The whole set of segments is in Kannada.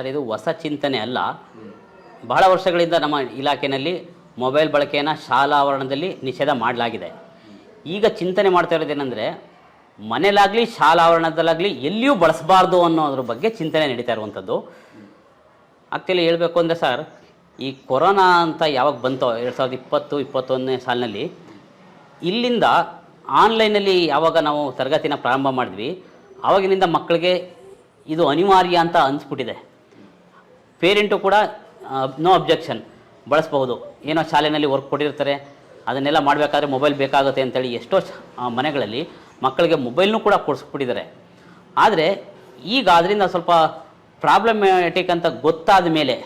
ಸರ್, ಇದು ಹೊಸ ಚಿಂತನೆ ಅಲ್ಲ. ಬಹಳ ವರ್ಷಗಳಿಂದ ನಮ್ಮ ಇಲಾಖೆಯಲ್ಲಿ ಮೊಬೈಲ್ ಬಳಕೆಯನ್ನು ಶಾಲಾ ಆವರಣದಲ್ಲಿ ನಿಷೇಧ ಮಾಡಲಾಗಿದೆ. ಈಗ ಚಿಂತನೆ ಮಾಡ್ತಾ ಇರೋದೇನೆಂದರೆ, ಮನೆಯಲ್ಲಾಗಲಿ ಶಾಲಾ ಆವರಣದಲ್ಲಾಗಲಿ ಎಲ್ಲಿಯೂ ಬಳಸಬಾರ್ದು ಅನ್ನೋದ್ರ ಬಗ್ಗೆ ಚಿಂತನೆ ನಡೀತಾ ಇರುವಂಥದ್ದು. ಆ್ಯಕ್ಚುಲಿ ಹೇಳಬೇಕು ಅಂದರೆ ಸರ್, ಈ ಕೊರೋನಾ ಅಂತ ಯಾವಾಗ ಬಂತೋ 2020-21ನೇ ಸಾಲಿನಲ್ಲಿ, ಇಲ್ಲಿಂದ ಆನ್ಲೈನಲ್ಲಿ ಯಾವಾಗ ನಾವು ತರಗತಿನ ಪ್ರಾರಂಭ ಮಾಡಿದ್ವಿ, ಆವಾಗಿನಿಂದ ಮಕ್ಕಳಿಗೆ ಇದು ಅನಿವಾರ್ಯ ಅಂತ ಅನಿಸ್ಬಿಟ್ಟಿದೆ. ಪೇರೆಂಟು ಕೂಡ ನೋ ಅಬ್ಜೆಕ್ಷನ್, ಬಳಸ್ಬಹುದು, ಏನೋ ಶಾಲೆಯಲ್ಲಿ ವರ್ಕ್ ಕೊಟ್ಟಿರ್ತಾರೆ, ಅದನ್ನೆಲ್ಲ ಮಾಡಬೇಕಾದ್ರೆ ಮೊಬೈಲ್ ಬೇಕಾಗುತ್ತೆ ಅಂತೇಳಿ ಎಷ್ಟೋ ಮನೆಗಳಲ್ಲಿ ಮಕ್ಕಳಿಗೆ ಮೊಬೈಲ್ನೂ ಕೂಡ ಕೊಡಿಸ್ಬಿಟ್ಟಿದ್ದಾರೆ. ಆದರೆ ಈಗ ಅದರಿಂದ ಸ್ವಲ್ಪ ಪ್ರಾಬ್ಲಮ್ಯಾಟಿಕ್ ಅಂತ ಗೊತ್ತಾದ ಮೇಲೆ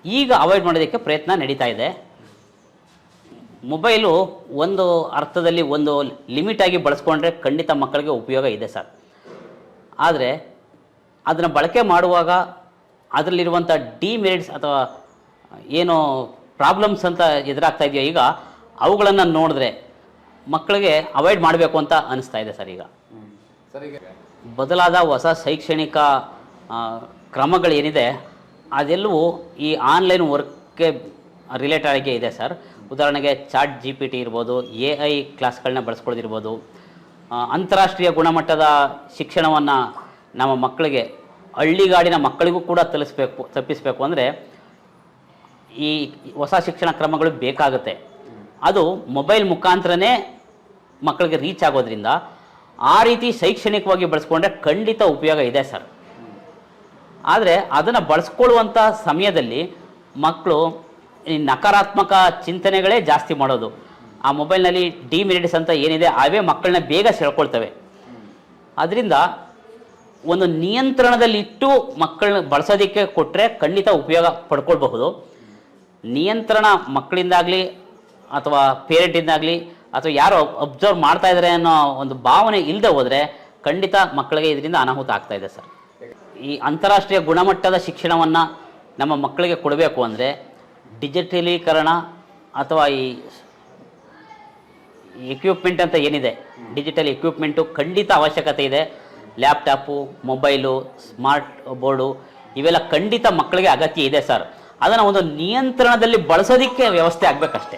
ಈಗ ಅವಾಯ್ಡ್ ಮಾಡೋದಕ್ಕೆ ಪ್ರಯತ್ನ ನಡೀತಾ ಇದೆ. ಮೊಬೈಲು ಒಂದು ಅರ್ಥದಲ್ಲಿ ಒಂದು ಲಿಮಿಟಾಗಿ ಬಳಸ್ಕೊಂಡ್ರೆ ಖಂಡಿತ ಮಕ್ಕಳಿಗೆ ಉಪಯೋಗ ಇದೆ ಸರ್. ಆದರೆ ಅದನ್ನು ಬಳಕೆ ಮಾಡುವಾಗ ಅದರಲ್ಲಿರುವಂಥ ಡಿಮೆರಿಟ್ಸ್ ಅಥವಾ ಏನು ಪ್ರಾಬ್ಲಮ್ಸ್ ಅಂತ ಎದುರಾಗ್ತಾ ಇದೆಯೋ ಈಗ, ಅವುಗಳನ್ನು ನೋಡಿದ್ರೆ ಮಕ್ಕಳಿಗೆ ಅವಾಯ್ಡ್ ಮಾಡಬೇಕು ಅಂತ ಅನಿಸ್ತಾ ಇದೆ ಸರ್. ಈಗ ಬದಲಾದ ಹೊಸ ಶೈಕ್ಷಣಿಕ ಕ್ರಮಗಳೇನಿದೆ ಅದೆಲ್ಲವೂ ಈ ಆನ್ಲೈನ್ ವರ್ಕ್ಗೆ ರಿಲೇಟೆಡ್ ಆಗಿ ಇದೆ ಸರ್. ಉದಾಹರಣೆಗೆ ChatGPT ಇರ್ಬೋದು, AI ಕ್ಲಾಸ್ಗಳನ್ನ ಬಳಸ್ಕೊಳ್ಳೋದಿರ್ಬೋದು. ಅಂತಾರಾಷ್ಟ್ರೀಯ ಗುಣಮಟ್ಟದ ಶಿಕ್ಷಣವನ್ನು ನಮ್ಮ ಮಕ್ಕಳಿಗೆ, ಹಳ್ಳಿಗಾಡಿನ ಮಕ್ಕಳಿಗೂ ಕೂಡ ತಪ್ಪಿಸಬೇಕು ಅಂದರೆ ಈ ಹೊಸ ಶಿಕ್ಷಣ ಕ್ರಮಗಳು ಬೇಕಾಗುತ್ತೆ. ಅದು ಮೊಬೈಲ್ ಮುಖಾಂತರನೇ ಮಕ್ಕಳಿಗೆ ರೀಚ್ ಆಗೋದ್ರಿಂದ ಆ ರೀತಿ ಶೈಕ್ಷಣಿಕವಾಗಿ ಬಳಸ್ಕೊಂಡ್ರೆ ಖಂಡಿತ ಉಪಯೋಗ ಇದೆ ಸರ್. ಆದರೆ ಅದನ್ನು ಬಳಸ್ಕೊಳ್ಳುವಂಥ ಸಮಯದಲ್ಲಿ ಮಕ್ಕಳು ಈ ನಕಾರಾತ್ಮಕ ಚಿಂತನೆಗಳೇ ಜಾಸ್ತಿ ಮಾಡೋದು. ಆ ಮೊಬೈಲ್ನಲ್ಲಿ ಡಿಮೆರಿಟ್ಸ್ ಅಂತ ಏನಿದೆ ಅವೇ ಮಕ್ಕಳನ್ನ ಬೇಗ ಸೆಳ್ಕೊಳ್ತವೆ. ಅದರಿಂದ ಒಂದು ನಿಯಂತ್ರಣದಲ್ಲಿಟ್ಟು ಮಕ್ಕಳನ್ನ ಬಳಸೋದಕ್ಕೆ ಕೊಟ್ಟರೆ ಖಂಡಿತ ಉಪಯೋಗ ಪಡ್ಕೊಳ್ಬಹುದು. ನಿಯಂತ್ರಣ ಮಕ್ಕಳಿಂದಾಗಲಿ ಅಥವಾ ಪೇರೆಂಟಿಂದಾಗಲಿ ಅಥವಾ ಯಾರೋ ಅಬ್ಸರ್ವ್ ಮಾಡ್ತಾ ಇದ್ದಾರೆ ಅನ್ನೋ ಒಂದು ಭಾವನೆ ಇಲ್ಲದೆ ಹೋದರೆ ಖಂಡಿತ ಮಕ್ಕಳಿಗೆ ಇದರಿಂದ ಅನಾಹುತ ಆಗ್ತಾ ಇದೆ ಸರ್. ಈ ಅಂತಾರಾಷ್ಟ್ರೀಯ ಗುಣಮಟ್ಟದ ಶಿಕ್ಷಣವನ್ನು ನಮ್ಮ ಮಕ್ಕಳಿಗೆ ಕೊಡಬೇಕು ಅಂದರೆ ಡಿಜಿಟಲೀಕರಣ ಅಥವಾ ಈ ಎಕ್ವಿಪ್ಮೆಂಟ್ ಅಂತ ಏನಿದೆ, ಡಿಜಿಟಲ್ ಎಕ್ವಿಪ್ಮೆಂಟು ಖಂಡಿತ ಅವಶ್ಯಕತೆ ಇದೆ. ಲ್ಯಾಪ್ಟಾಪು, ಮೊಬೈಲು, ಸ್ಮಾರ್ಟ್ ಬೋರ್ಡು ಇವೆಲ್ಲ ಖಂಡಿತ ಮಕ್ಕಳಿಗೆ ಅಗತ್ಯ ಇದೆ ಸರ್. ಅದನ್ನು ಒಂದು ನಿಯಂತ್ರಣದಲ್ಲಿ ಬಳಸೋದಕ್ಕೆ ವ್ಯವಸ್ಥೆ ಆಗಬೇಕಷ್ಟೆ.